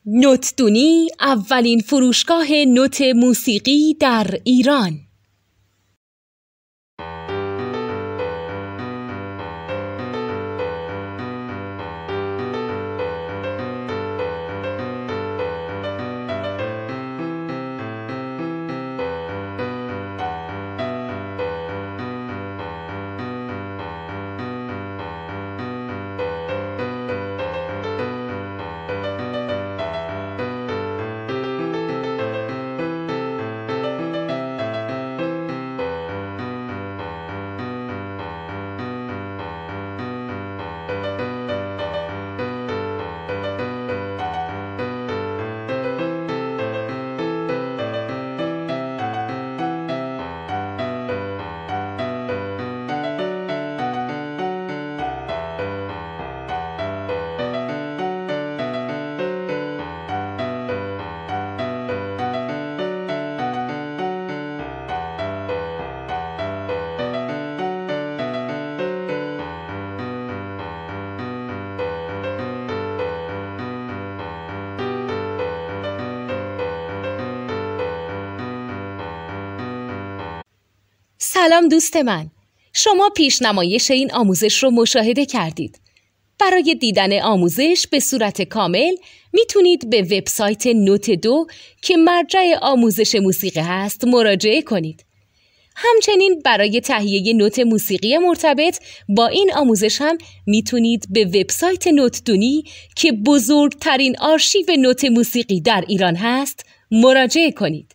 نوتدونی اولین فروشگاه نوت موسیقی در ایران. سلام دوست من، شما پیشنمایش این آموزش رو مشاهده کردید. برای دیدن آموزش به صورت کامل میتونید به وبسایت نوت 2 که مرجع آموزش موسیقی هست مراجعه کنید. همچنین برای تهیه نوت موسیقی مرتبط با این آموزش هم میتونید به وبسایت نوتدونی که بزرگترین آرشیو نوت موسیقی در ایران هست مراجعه کنید.